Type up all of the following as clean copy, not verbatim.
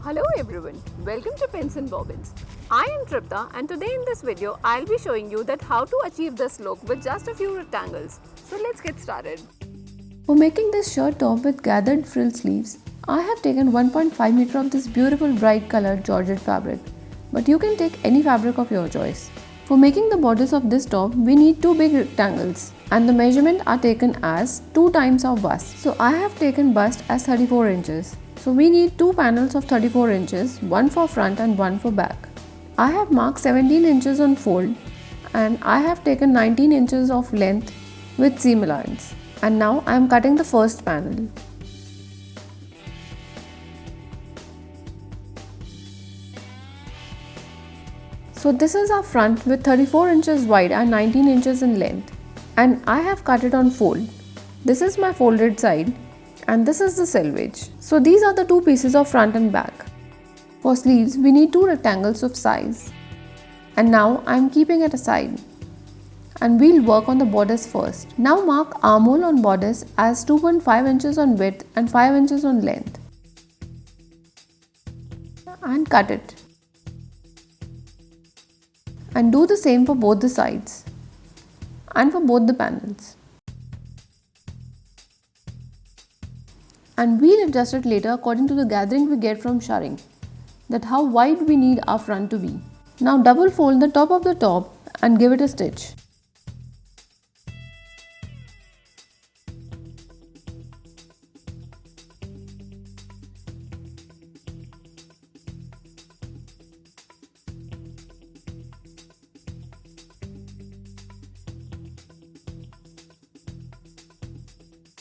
Hello everyone, welcome to Pins and Bobbins. I am Tripta and today in this video I'll be showing you that how to achieve this look with just a few rectangles. So let's get started. For making this shirt top with gathered frill sleeves, I have taken 1.5 meter of this beautiful bright colored georgette fabric, but you can take any fabric of your choice. For making the borders of this top, we need two big rectangles and the measurement are taken as 2 times of bust. So I have taken bust as 34 inches. So we need two panels of 34 inches, one for front and one for back. I have marked 17 inches on fold and I have taken 19 inches of length with seam allowance. And now I am cutting the first panel. So this is our front with 34 inches wide and 19 inches in length, and I have cut it on fold. This is my folded side and this is the selvage. So these are the two pieces of front and back. For sleeves we need two rectangles of size, and now I am keeping it aside. And we'll work on the borders first. Now mark armhole on borders as 2.5 inches on width and 5 inches on length. And cut it. And do the same for both the sides and for both the panels. And we'll adjust it later according to the gathering we get from shirring, that how wide we need our front to be. Now double fold the top of the top and give it a stitch.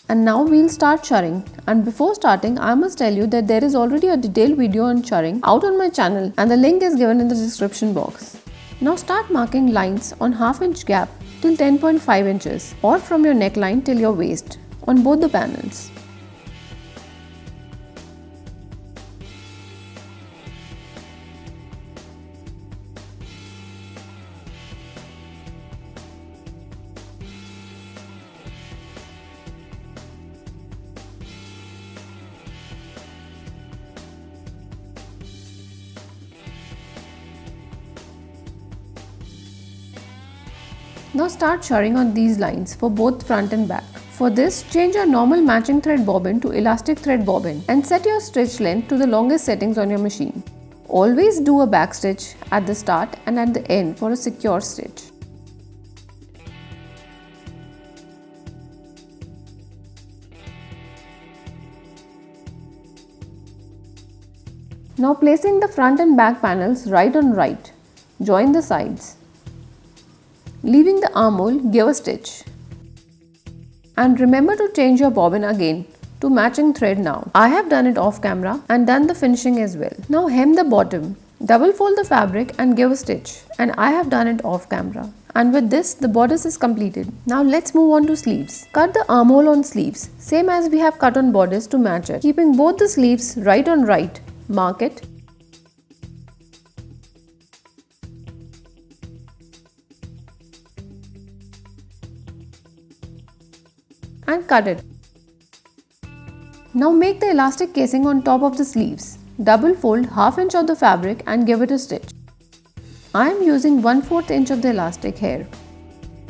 And now we'll start shirring, and before starting I must tell you that there is already a detailed video on shirring out on my channel and the link is given in the description box. Now start marking lines on half inch gap till 10.5 inches or from your neckline till your waist on both the panels. Now start shirring on these lines for both front and back. For this, change your normal matching thread bobbin to elastic thread bobbin and set your stitch length to the longest settings on your machine. Always do a back stitch at the start and at the end for a secure stitch. Now placing the front and back panels right on right, join the sides. Leaving the armhole, give a stitch. And remember to change your bobbin again to matching thread now. I have done it off camera and done the finishing as well. Now hem the bottom, double fold the fabric and give a stitch. And I have done it off camera. And with this, the bodice is completed. Now let's move on to sleeves. Cut the armhole on sleeves, same as we have cut on bodice to match it. Keeping both the sleeves right on right, mark it. And cut it. Now make the elastic casing on top of the sleeves. Double fold half inch of the fabric and give it a stitch. I am using 1/4 inch of the elastic here.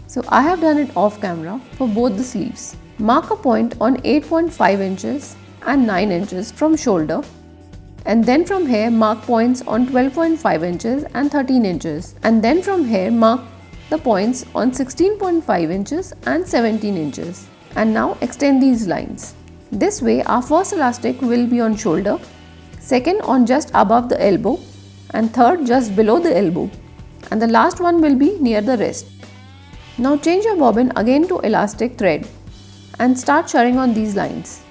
So I have done it off camera for both the sleeves. Mark a point on 8.5 inches and 9 inches from shoulder, and then from here mark points on 12.5 inches and 13 inches, and then from here mark the points on 16.5 inches and 17 inches. And now extend these lines. This way our first elastic will be on shoulder, second on just above the elbow, and third just below the elbow, and the last one will be near the wrist. Now change your bobbin again to elastic thread and start shirring on these lines.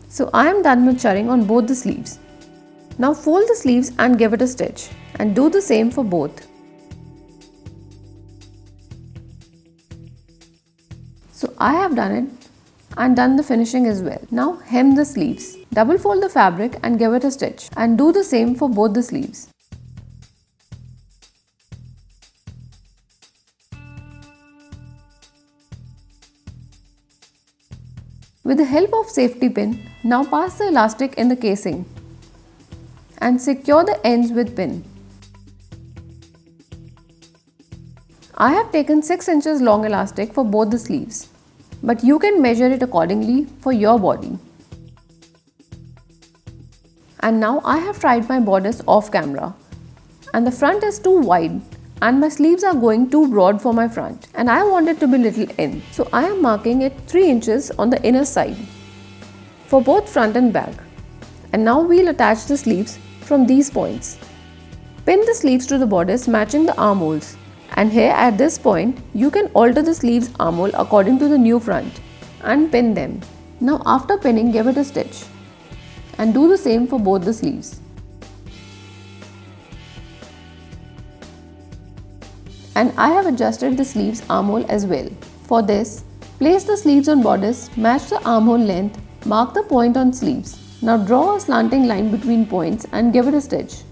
So I am done with shirring on both the sleeves. Now fold the sleeves and give it a stitch, and do the same for both. So I have done it and done the finishing as well. Now hem the sleeves. Double fold the fabric and give it a stitch, and do the same for both the sleeves. With the help of safety pin, now pass the elastic in the casing and secure the ends with pin. I have taken 6 inches long elastic for both the sleeves, but you can measure it accordingly for your body. And now I have tried my bodice off camera, and the front is too wide and my sleeves are going too broad for my front, and I want it to be little in. So I am marking it 3 inches on the inner side for both front and back. And now we'll attach the sleeves from these points. Pin the sleeves to the bodice matching the armholes, and here at this point you can alter the sleeves armhole according to the new front and pin them. Now after pinning, give it a stitch and do the same for both the sleeves. And I have adjusted the sleeves armhole as well. For this, place the sleeves on bodice, match the armhole length, mark the point on sleeves. Now draw a slanting line between points and give it a stitch.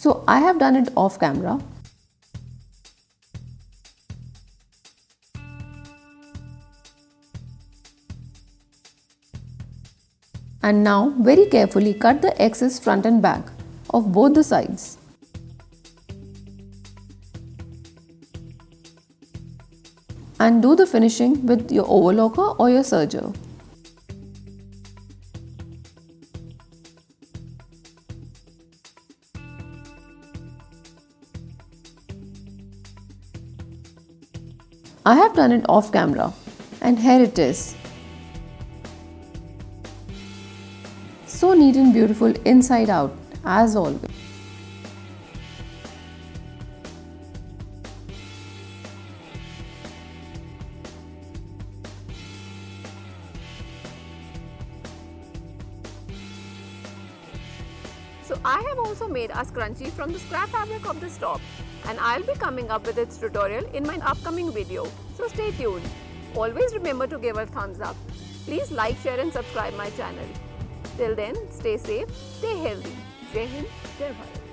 So I have done it off camera. And now very carefully cut the excess front and back of both the sides. And do the finishing with your overlocker or your serger. I have done it off camera, and here it is. So neat and beautiful inside out, as always. So I have also made a scrunchie from the scrap fabric of this top, and I'll be coming up with its tutorial in my upcoming video, so stay tuned. Always remember to give a thumbs up. Please like, share and subscribe my channel. Till then, stay safe, stay healthy. Jai Hind, Jai Bharat.